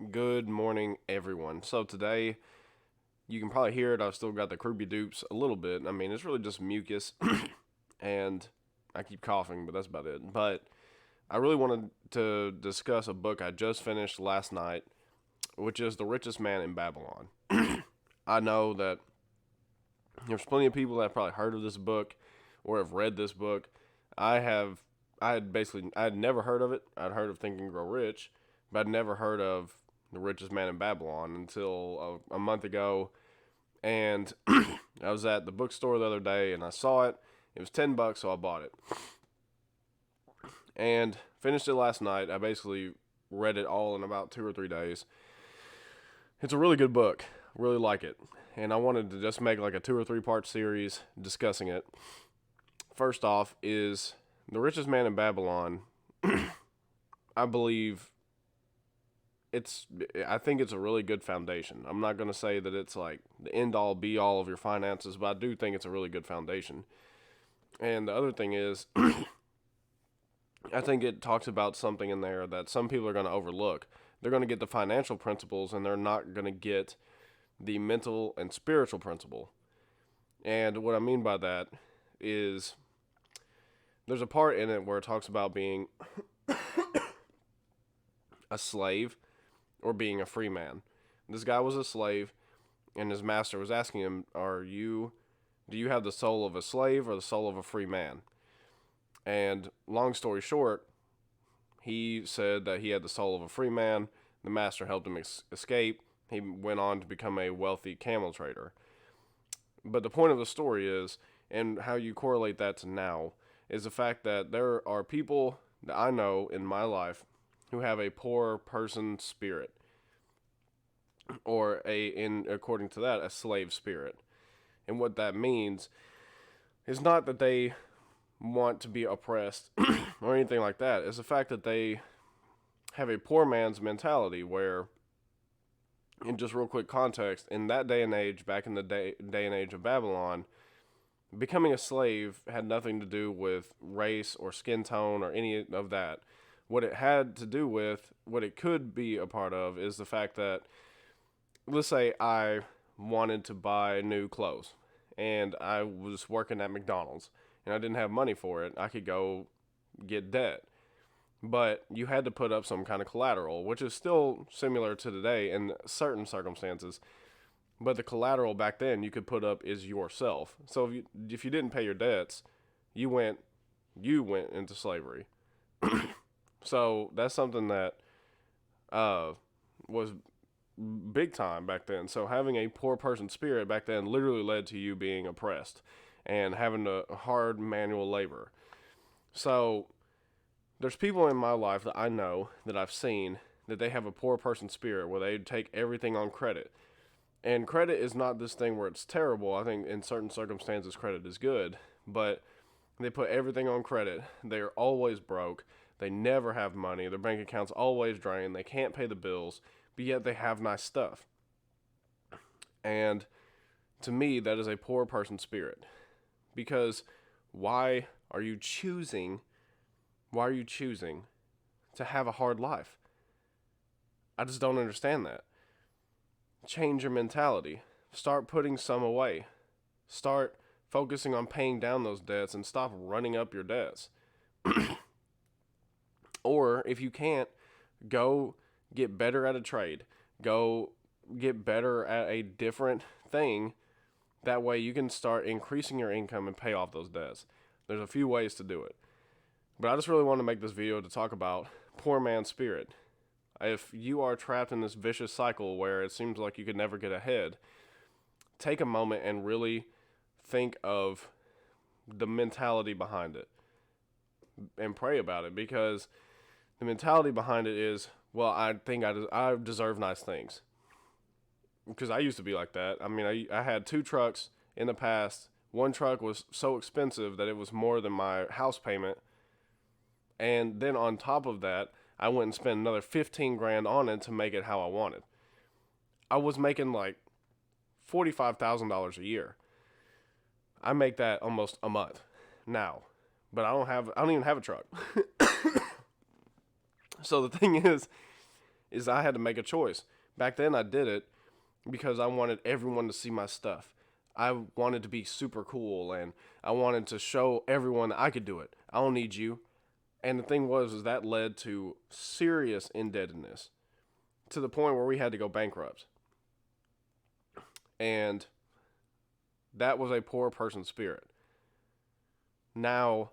Good morning, everyone. So today, you can probably hear it. I've still got the croupy dupes a little bit. I mean, it's really just mucus, and I keep coughing, but that's about it. But I really wanted to discuss a book I just finished last night, which is The Richest Man in Babylon. I know that there's plenty of people that have probably heard of this book or have read this book. I have. I had never heard of it. I'd heard of Think and Grow Rich, but I'd never heard of The Richest Man in Babylon until a month ago. And I was at the bookstore the other day and I saw it. It was $10, so I bought it and finished it last night. I basically read it all in about 2 or 3 days. It's a really good book. Really like it, and I wanted to just make like a 2 or 3 part series discussing it. First off is The Richest Man in Babylon. I believe it's I think it's a really good foundation. I'm not going to say that it's like the end all be all of your finances, but I do think it's a really good foundation. And the other thing is I think it talks about something in there that some people are going to overlook. They're going to get the financial principles and they're not going to get the mental and spiritual principle. And what I mean by that is there's a part in it where it talks about being a slave or being a free man. This guy was a slave, and his master was asking him, do you have the soul of a slave or the soul of a free man?" And long story short, he said that he had the soul of a free man. The master helped him escape. He went on to become a wealthy camel trader. But the point of the story is, and how you correlate that to now, is the fact that there are people that I know in my life who have a poor person spirit, or according to that, a slave spirit. And what that means is not that they want to be oppressed or anything like that. It's the fact that they have a poor man's mentality where, in just real quick context, in that day and age, back in the day and age of Babylon, becoming a slave had nothing to do with race or skin tone or any of that. What it had to do with, what it could be a part of, is the fact that, let's say I wanted to buy new clothes and I was working at McDonald's and I didn't have money for it. I could go get debt. But you had to put up some kind of collateral, which is still similar to today in certain circumstances. But the collateral back then you could put up is yourself. So if you didn't pay your debts, you went into slavery. So that's something that was big time back then. So having a poor person spirit back then literally led to you being oppressed and having to hard manual labor. So there's people in my life that I know that I've seen that they have a poor person spirit where they take everything on credit. And credit is not this thing where it's terrible. I think in certain circumstances credit is good, but they put everything on credit. They're always broke. They never have money. Their bank account's always drained. They can't pay the bills, but yet they have nice stuff. And to me, that is a poor person spirit. Because why are you choosing why are you choosing to have a hard life? I just don't understand that. Change your mentality. Start putting some away. Start focusing on paying down those debts and stop running up your debts. Or if you can't, go get better at a trade. Go get better at a different thing. That way you can start increasing your income and pay off those debts. There's a few ways to do it. But I just really want to make this video to talk about poor man's spirit. If you are trapped in this vicious cycle where it seems like you could never get ahead, take a moment and really think of the mentality behind it and pray about it, because the mentality behind it is, well, I think I deserve nice things. Because I used to be like that. I mean, I had 2 trucks in the past. One truck was so expensive that it was more than my house payment. And then on top of that, I went and spent another 15 grand on it to make it how I wanted. I was making like $45,000 a year. I make that almost a month now, but I don't even have a truck. So the thing is is I had to make a choice. Back then I did it because I wanted everyone to see my stuff. I wanted to be super cool, and I wanted to show everyone that I could do it. I don't need you. And the thing was, is that led to serious indebtedness to the point where we had to go bankrupt. And that was a poor person's spirit. Now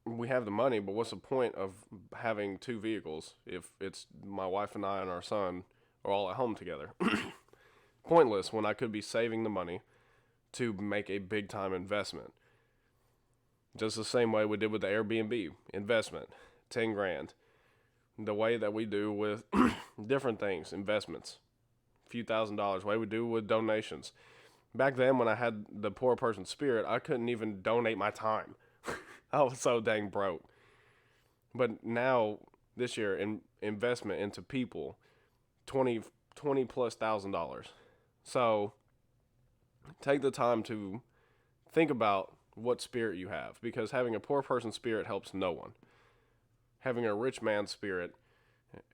we have the money, but what's the point of having two vehicles if it's my wife and I and our son are all at home together? Pointless when I could be saving the money to make a big time investment. Just the same way we did with the Airbnb investment, 10 grand. The way that we do with different things, investments, a few $1,000s, the way we do with donations. Back then when I had the poor person spirit, I couldn't even donate my time. I was so dang broke. But now, this year, investment into people, 20 plus $1,000. So, take the time to think about what spirit you have, because having a poor person spirit helps no one. Having a rich man's spirit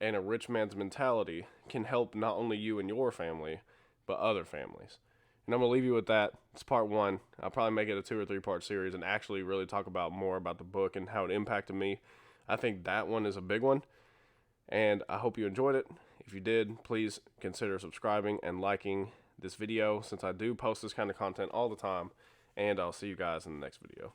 and a rich man's mentality can help not only you and your family, but other families. And I'm going to leave you with that. It's part 1. I'll probably make it a 2 or 3 part series and actually really talk about more about the book and how it impacted me. I think that one is a big one, and I hope you enjoyed it. If you did, please consider subscribing and liking this video, since I do post this kind of content all the time, and I'll see you guys in the next video.